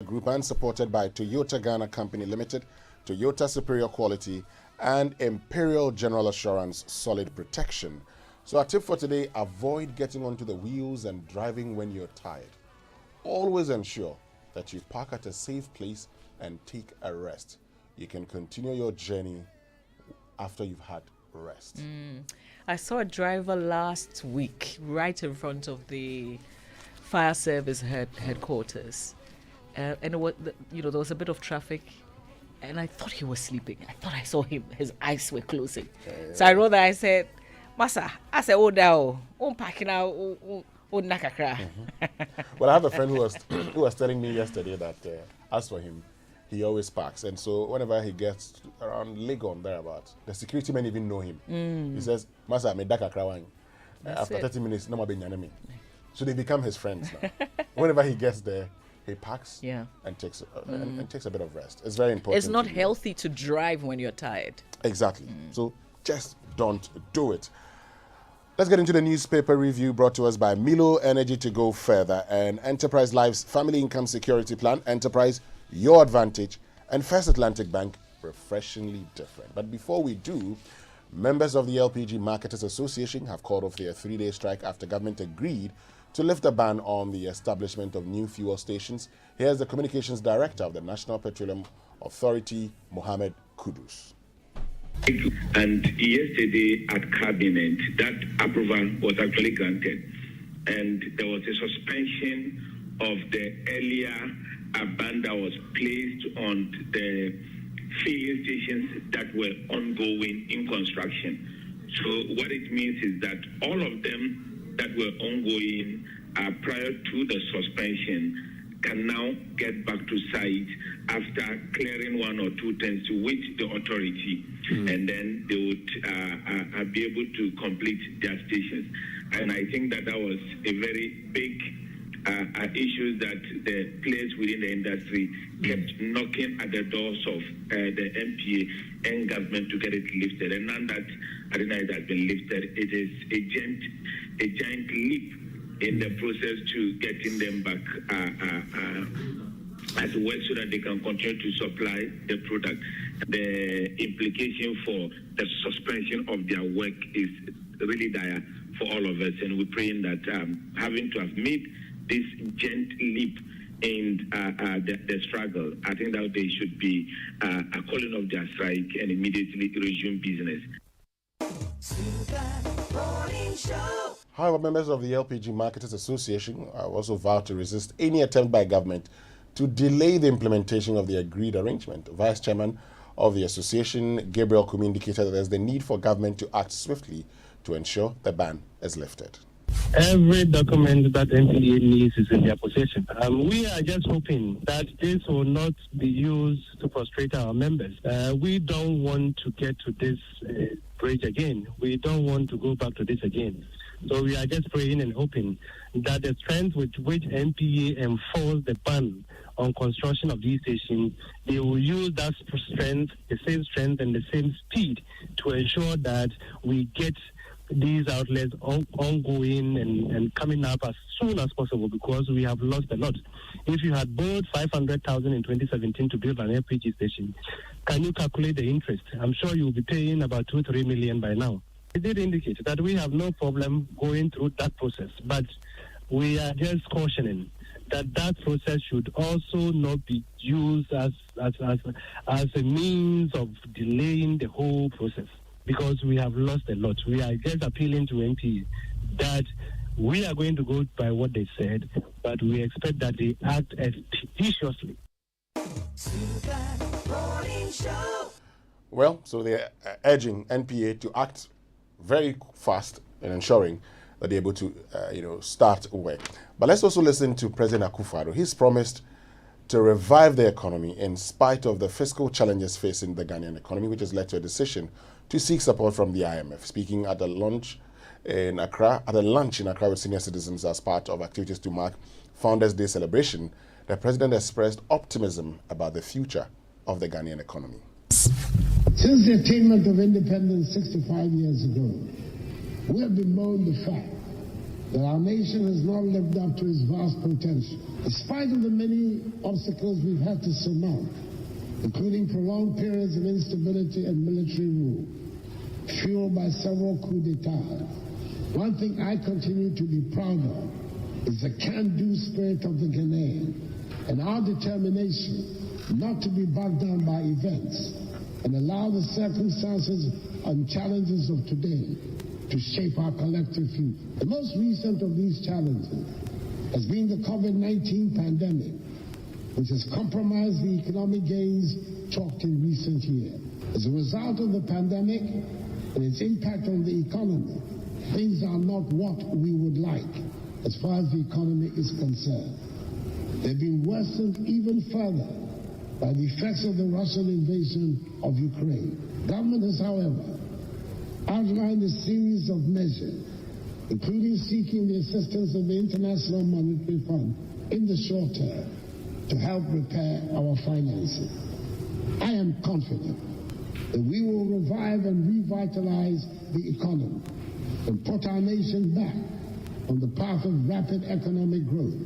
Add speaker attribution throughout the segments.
Speaker 1: Group and supported by Toyota Ghana Company Limited, Toyota Superior Quality, and Imperial General Assurance Solid Protection. So our tip for today, avoid getting onto the wheels and driving when you're tired. Always ensure that you park at a safe place and take a rest. You can continue your journey after you've had rest.
Speaker 2: I saw a driver last week right in front of the fire service headquarters. And there was a bit of traffic, and I thought he was sleeping. I thought I saw him; his eyes were closing. So I wrote that. I said, "Masa," I said, "Oh, now, packing out, nakakra."
Speaker 1: Well, I have a friend who was telling me yesterday that as for him, he always parks, and so whenever he gets around Legon thereabouts, the security men even know him. He says, "Masa, me dakakra wang." After 30 minutes, no more being enemy. So they become his friends now. Whenever he gets there, he parks and takes and takes a bit of rest. It's very important.
Speaker 2: It's not healthy to drive when you're tired.
Speaker 1: Exactly. So just don't do it. Let's get into the newspaper review brought to us by Milo Energy to go further and Enterprise Life's Family Income Security Plan, Enterprise, Your Advantage, and First Atlantic Bank, refreshingly different. But before we do, members of the LPG Marketers Association have called off their 3-day strike after government agreed to lift a ban on the establishment of new fuel stations. Here's the Communications Director of the National Petroleum Authority, Mohammed Kudus.
Speaker 3: And yesterday at Cabinet, that approval was actually granted. And there was a suspension of the earlier ban that was placed on the filling stations that were ongoing in construction. So what it means is that all of them that were ongoing prior to the suspension can now get back to site after clearing one or two things with the authority, and then they would be able to complete their stations. And I think that was a very big issue that the players within the industry kept knocking at the doors of the MPA and government to get it lifted. And now that it has been lifted, it is a giant leap in the process to getting them back as well so that they can continue to supply the product. The implication for the suspension of their work is really dire for all of us, and we're praying that having to have made this giant leap in the struggle, I think that they should be a calling of their strike and immediately resume business.
Speaker 1: However, members of the LPG Marketers Association have also vowed to resist any attempt by government to delay the implementation of the agreed arrangement. Vice Chairman of the association, Gabriel Kumi, indicated that there's the need for government to act swiftly to ensure the ban is lifted.
Speaker 4: Every document that NPA needs is in their possession. We are just hoping that this will not be used to frustrate our members. We don't want to get to this bridge again. We don't want to go back to this again. So we are just praying and hoping that the strength with which NPA enforce the ban on construction of these stations, they will use that strength, the same strength and the same speed to ensure that we get these outlets ongoing and coming up as soon as possible, because we have lost a lot. If you had borrowed 500,000 in 2017 to build an LPG station, can you calculate the interest? I'm sure you'll be paying about 2-3 million by now. It did indicate that we have no problem going through that process, but we are just cautioning that process should also not be used as a means of delaying the whole process, because we have lost a lot. We are just appealing to MP that we are going to go by what they said, but we expect that they act expeditiously.
Speaker 1: Well, so they're urging NPA to act very fast in ensuring that they're able to, start work. But let's also listen to President Akufo-Addo. He's promised to revive the economy in spite of the fiscal challenges facing the Ghanaian economy, which has led to a decision to seek support from the IMF. Speaking at a lunch in Accra with senior citizens as part of activities to mark Founders' Day celebration, the president expressed optimism about the future of the Ghanaian economy.
Speaker 5: Since the attainment of independence 65 years ago, we have bemoaned the fact that our nation has not lived up to its vast potential. In spite of the many obstacles we've had to surmount, including prolonged periods of instability and military rule, fueled by several coups d'etat, one thing I continue to be proud of is the can-do spirit of the Ghanaian and our determination not to be bogged down by events and allow the circumstances and challenges of today to shape our collective future. The most recent of these challenges has been the COVID-19 pandemic, which has compromised the economic gains chalked in recent years. As a result of the pandemic and its impact on the economy, things are not what we would like as far as the economy is concerned. They've been worsened even further by the effects of the Russian invasion of Ukraine. Government has, however, outlined a series of measures, including seeking the assistance of the International Monetary Fund in the short term to help repair our finances. I am confident that we will revive and revitalize the economy and put our nation back on the path of rapid economic growth,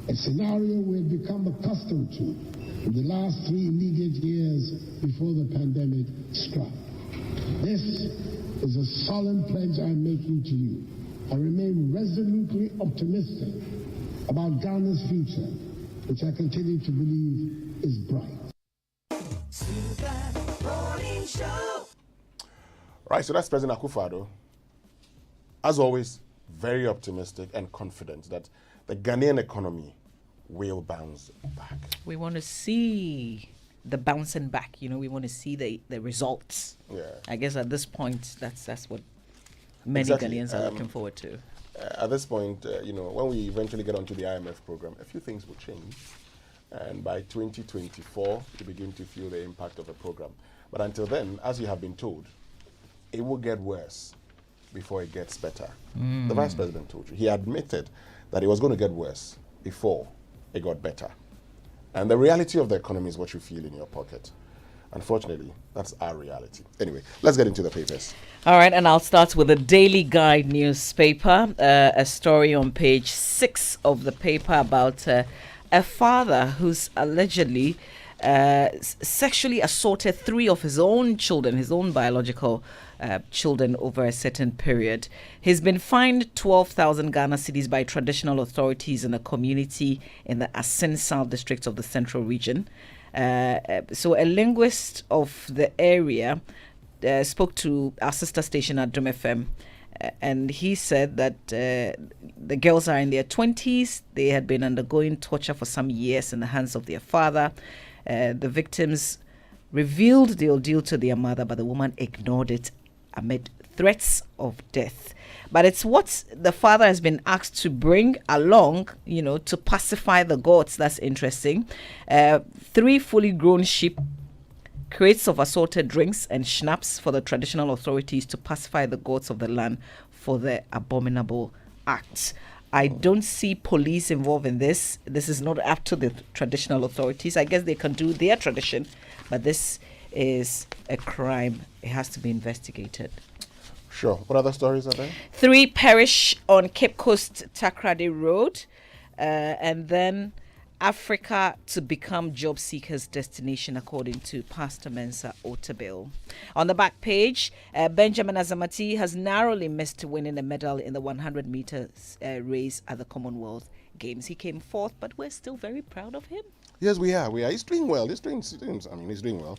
Speaker 5: a scenario we had become accustomed to in the last 3 immediate years before the pandemic struck. This is a solemn pledge I'm making to you. I remain resolutely optimistic about Ghana's future, which I continue to believe is bright.
Speaker 1: Right, so that's President Akufo-Addo. As always, very optimistic and confident that the Ghanaian economy will bounce back.
Speaker 2: We want to see the bouncing back. We want to see the results.
Speaker 1: Yeah.
Speaker 2: I guess at this point, that's what many
Speaker 1: Exactly.
Speaker 2: Ghanaians are looking forward to.
Speaker 1: At this point, when we eventually get onto the IMF program, a few things will change. And by 2024, you begin to feel the impact of the program. But until then, as you have been told, it will get worse before it gets better. The Vice President told you. He admitted that it was going to get worse before it got better. And the reality of the economy is what you feel in your pocket. Unfortunately, that's our reality. Anyway, let's get into the papers.
Speaker 2: All right, and I'll start with the Daily Guide newspaper, a story on page 6 of the paper about a father who's allegedly sexually assaulted 3 of his own children, his own biological children, over a certain period. He's been fined 12,000 Ghana cedis by traditional authorities in a community in the Asin South district of the Central Region. So a linguist of the area spoke to our sister station at FM, and he said that the girls are in their 20s. They had been undergoing torture for some years in the hands of their father. The victims revealed the ordeal to their mother, but the woman ignored it amid threats of death. But it's what the father has been asked to bring along, to pacify the gods. That's interesting. 3 fully grown sheep, crates of assorted drinks and schnapps for the traditional authorities to pacify the gods of the land for their abominable acts. I don't see police involved in this. This is not up to the traditional authorities. I guess they can do their tradition, but this is a crime. It has to be investigated.
Speaker 1: Sure. What other stories are there?
Speaker 2: 3 perish on Cape Coast Takrady Road, and then Africa to become job seekers' destination, according to Pastor Mensa Otabil. On the back page, Benjamin Azamati has narrowly missed winning a medal in the 100 meters race at the Commonwealth Games. He came 4th, but we're still very proud of him.
Speaker 1: Yes, we are. He's doing well. He's doing well.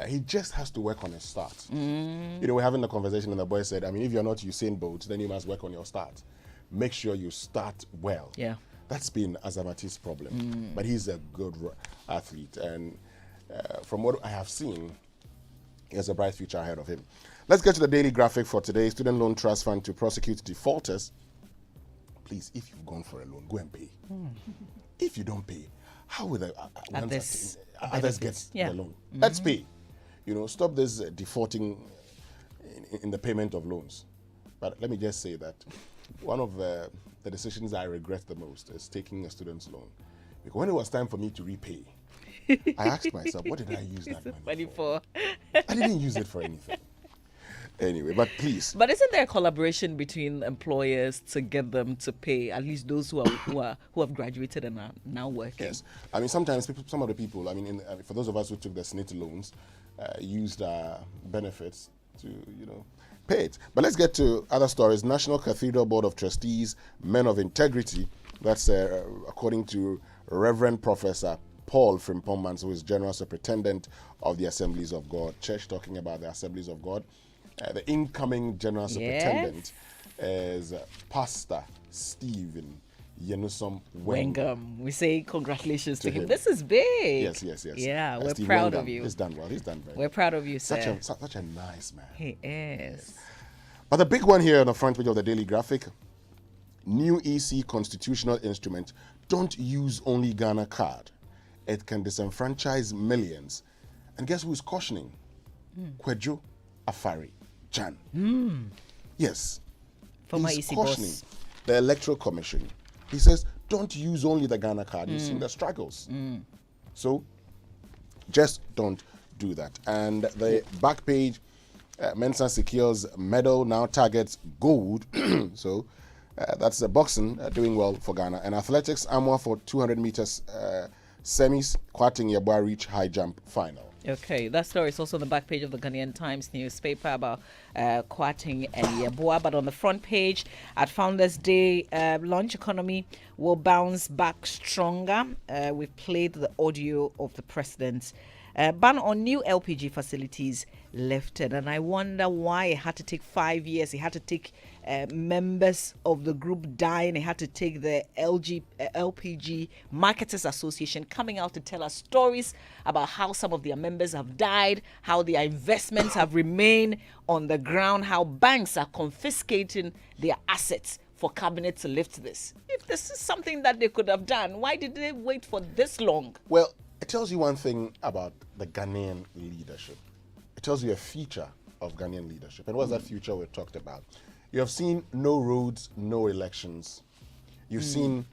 Speaker 1: He just has to work on his start. We're having a conversation and the boy said, if you're not Usain Bolt, then you must work on your start. Make sure you start well.
Speaker 2: Yeah.
Speaker 1: That's been Azamati's problem. But he's a good athlete. And from what I have seen, he has a bright future ahead of him. Let's get to the daily graphic for today. Student Loan Trust Fund to prosecute defaulters. Please, if you've gone for a loan, go and pay. If you don't pay, how will others get the loan? Let's pay. Stop this defaulting in the payment of loans. But let me just say that one of the decisions I regret the most is taking a student's loan. Because when it was time for me to repay, I asked myself, what did I use that money for? I didn't use it for anything. Anyway, but please.
Speaker 2: But isn't there a collaboration between employers to get them to pay at least those who have graduated and are now working?
Speaker 1: Yes. I mean, sometimes some of the people, I mean, for those of us who took the SNIT loans, used benefits to, pay it. But let's get to other stories. National Cathedral Board of Trustees, Men of Integrity, that's according to Reverend Professor Paul Frimpomans, who is General Superintendent of the Assemblies of God Church, talking about the Assemblies of God. The incoming General Superintendent is Pastor Stephen Yenusom Wengam.
Speaker 2: We say congratulations to him. This is big.
Speaker 1: Yes.
Speaker 2: Yeah, we're
Speaker 1: Steve
Speaker 2: proud
Speaker 1: Wengam,
Speaker 2: of you.
Speaker 1: He's done well. He's done very
Speaker 2: We're proud of you, sir.
Speaker 1: Such a nice man.
Speaker 2: He is.
Speaker 1: But the big one here on the front page of the Daily Graphic, new EC constitutional instrument, don't use only Ghana card. It can disenfranchise millions. And guess who is cautioning? Kwejo Afari Jan. Yes.
Speaker 2: Former
Speaker 1: He's
Speaker 2: EC
Speaker 1: cautioning
Speaker 2: boss.
Speaker 1: the Electoral Commission. He says, don't use only the Ghana card. You've seen the struggles. So just don't do that. And the back page, Mensa secures medal, now targets gold. So that's the boxing doing well for Ghana. And athletics, Amwa for 200 meters semis, Kwating Yabwa reach high jump final.
Speaker 2: Okay, that story is also on the back page of the Ghanaian Times newspaper about Kwating and Yeboah. But on the front page, at Founders Day, launch economy will bounce back stronger. We've played the audio of the president's ban on new LPG facilities lifted. And I wonder why it had to take 5 years. It had to take members of the group dying. It had to take the LPG Marketers Association coming out to tell us stories about how some of their members have died, how their investments have remained on the ground, how banks are confiscating their assets for cabinet to lift this. If this is something that they could have done, why did they wait for this long?
Speaker 1: Well, it tells you one thing about the Ghanaian leadership. It tells you a feature of Ghanaian leadership. And what's that future we talked about? You have seen no roads, no elections. You've seen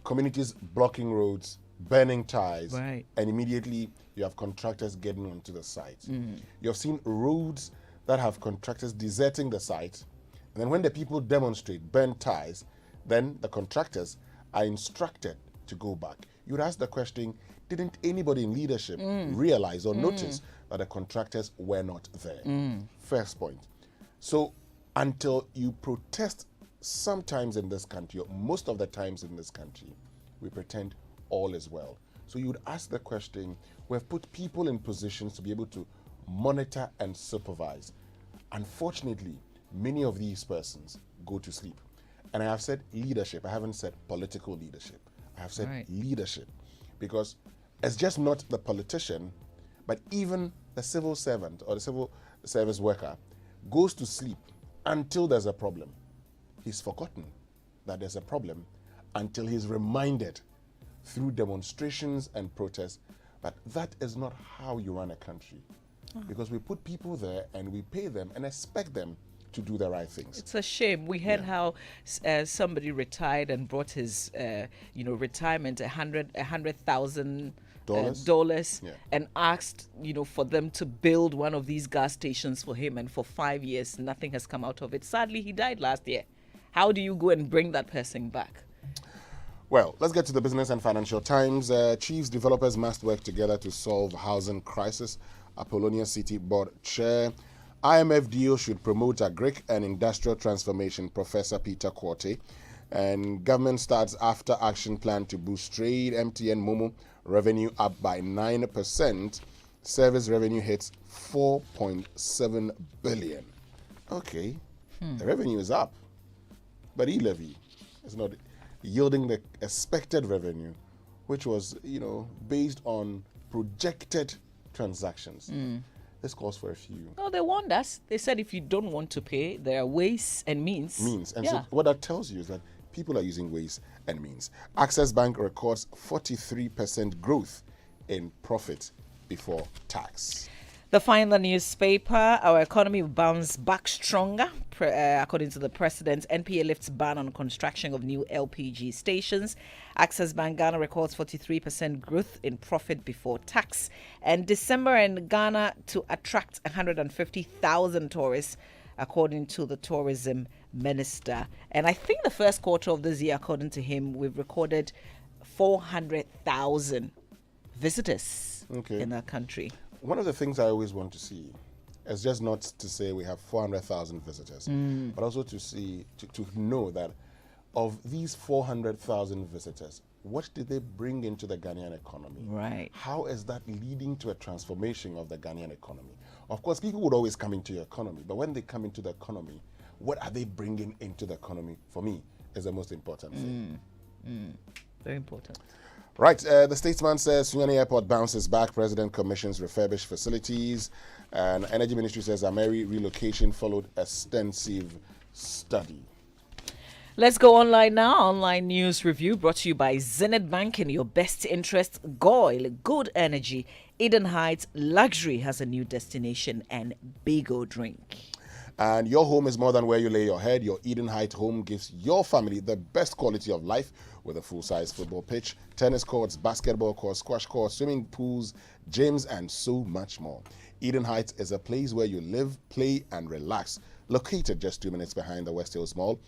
Speaker 1: communities blocking roads, burning ties,
Speaker 2: Right.
Speaker 1: and immediately you have contractors getting onto the site. You have seen roads that have contractors deserting the site, and then when the people demonstrate, burn ties, then the contractors are instructed to go back. You would ask the question, didn't anybody in leadership realize or notice that the contractors were not there? First point. So until you protest, sometimes in this country, or most of the times in this country, we pretend all is well. So you would ask the question, we've put people in positions to be able to monitor and supervise. Unfortunately, many of these persons go to sleep. And I have said leadership, I haven't said political leadership. I have said leadership, because it's just not the politician, but even the civil servant or the civil service worker goes to sleep until there's a problem. He's forgotten that there's a problem until he's reminded through demonstrations and protests. But that is not how you run a country, because we put people there and we pay them and expect them to do the right things.
Speaker 2: It's a shame. We heard how somebody retired and brought his, retirement $100,000 dollars, and asked, for them to build one of these gas stations for him. And for 5 years, nothing has come out of it. Sadly, he died last year. How do you go and bring that person back?
Speaker 1: Well, let's get to the Business and Financial Times. Chiefs developers must work together to solve housing crisis. Apollonia City Board Chair. IMF deal should promote agric and industrial transformation, Professor Peter Quarte. And government starts after action plan to boost trade. MTN Momo revenue up by 9%. Service revenue hits 4.7 billion. Okay, the revenue is up, but e-levy is not yielding the expected revenue, which was, based on projected transactions. This calls for a few.
Speaker 2: No, they warned us. They said if you don't want to pay, there are ways and means.
Speaker 1: And so what that tells you is that people are using ways and means. Access Bank records 43% growth in profit before tax.
Speaker 2: The final newspaper, our economy will bounce back stronger. According to the president, NPA lifts ban on construction of new LPG stations. Access Bank Ghana records 43% growth in profit before tax. And December in Ghana to attract 150,000 tourists according to the tourism minister. And I think the first quarter of this year, according to him, we've recorded 400,000 visitors in our country.
Speaker 1: One of the things I always want to see is just not to say we have 400,000 visitors, but also to see, to know that of these 400,000 visitors, what did they bring into the Ghanaian economy?
Speaker 2: Right.
Speaker 1: How is that leading to a transformation of the Ghanaian economy? Of course, people would always come into your economy, but when they come into the economy, what are they bringing into the economy? For me, is the most important thing.
Speaker 2: Very important.
Speaker 1: Right, the statesman says Sunyani Airport bounces back. President commissions refurbished facilities. And Energy Ministry says Ameri relocation followed extensive study.
Speaker 2: Let's go online now. Online news review brought to you by Zenith Bank. In your best interest, Goil, good energy. Eden Heights Luxury has a new destination, and Bigo Drink.
Speaker 1: And your home is more than where you lay your head. Your Eden Heights home gives your family the best quality of life with a full-size football pitch, tennis courts, basketball courts, squash courts, swimming pools, gyms, and so much more. Eden Heights is a place where you live, play, and relax. Located just 2 minutes behind the West Hills Mall.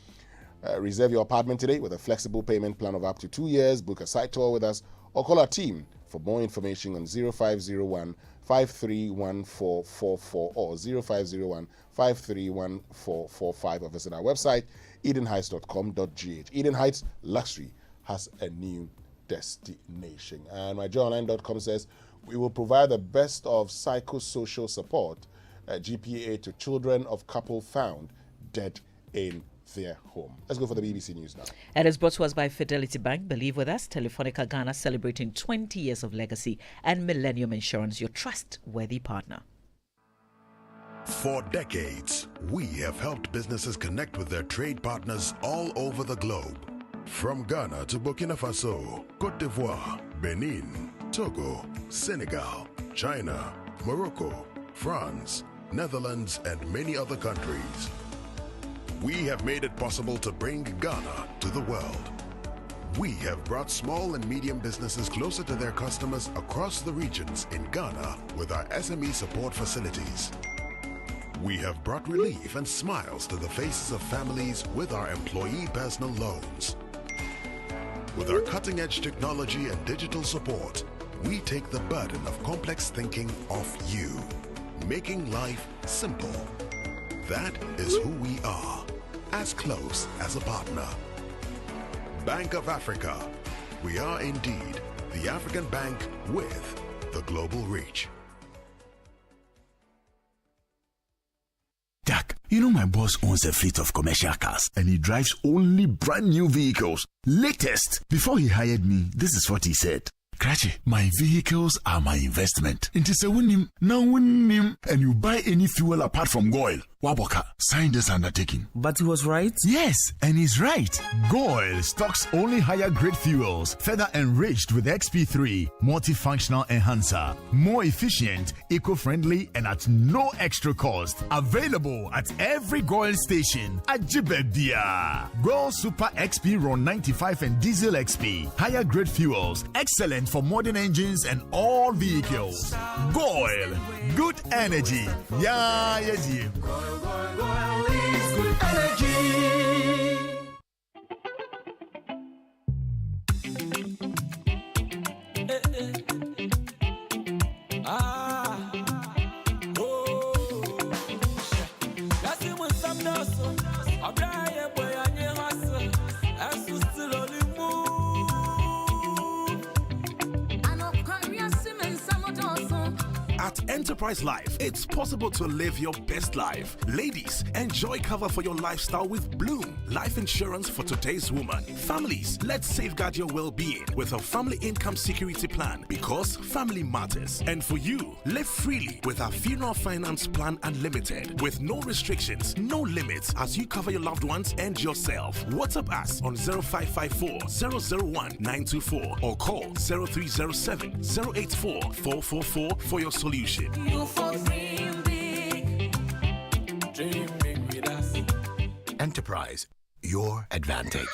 Speaker 1: Reserve your apartment today with a flexible payment plan of up to 2 years. Book a site tour with us or call our team for more information on 0501 531444 or 0501 531445 or visit our website edenheights.com.gh. Eden Heights Luxury has a new destination. And my Joy99.7FM says we will provide the best of psychosocial support, GPA, to children of couple found dead in their home. Let's go for the BBC News now.
Speaker 2: It is brought to us by Fidelity Bank. Believe with us. Telefonica Ghana celebrating 20 years of legacy, and Millennium Insurance, your trustworthy partner.
Speaker 6: For decades, we have helped businesses connect with their trade partners all over the globe. From Ghana to Burkina Faso, Côte d'Ivoire, Benin, Togo, Senegal, China, Morocco, France, Netherlands, and many other countries. We have made it possible to bring Ghana to the world. We have brought small and medium businesses closer to their customers across the regions in Ghana with our SME support facilities. We have brought relief and smiles to the faces of families with our employee personal loans. With our cutting-edge technology and digital support, we take the burden of complex thinking off you, making life simple. That is who we are, as close as a partner. Bank of Africa. We are indeed the African bank with the global reach.
Speaker 7: Jack, you know my boss owns a fleet of commercial cars and he drives only brand new vehicles. Latest. Before he hired me, this is what he said. Krachi, my vehicles are my investment. It is a winning, now winning, and you buy any fuel apart from Goil. Waboka, sign this undertaking.
Speaker 8: But he was right?
Speaker 7: Yes, and he's right. Goil stocks only higher grade fuels, further enriched with XP3, multifunctional enhancer, more efficient, eco-friendly, and at no extra cost. Available at every Goil station. Ajibedia. Goil Super XP Ron 95 and Diesel XP. Higher grade fuels, excellent for modern engines and all vehicles. Goil, good energy. Yeah, yes, yeah.
Speaker 9: Goil is good energy.
Speaker 6: At Enterprise Life, it's possible to live your best life. Ladies, enjoy cover for your lifestyle with Bloom. Life insurance for today's woman. Families, let's safeguard your well-being with a family income security plan because family matters. And for you, live freely with our funeral finance plan unlimited with no restrictions, no limits as you cover your loved ones and yourself. WhatsApp us on 0554 001 924 or call 0307 084 444 for your solution.
Speaker 9: You for dream big. Dream big with us.
Speaker 7: Enterprise, your advantage.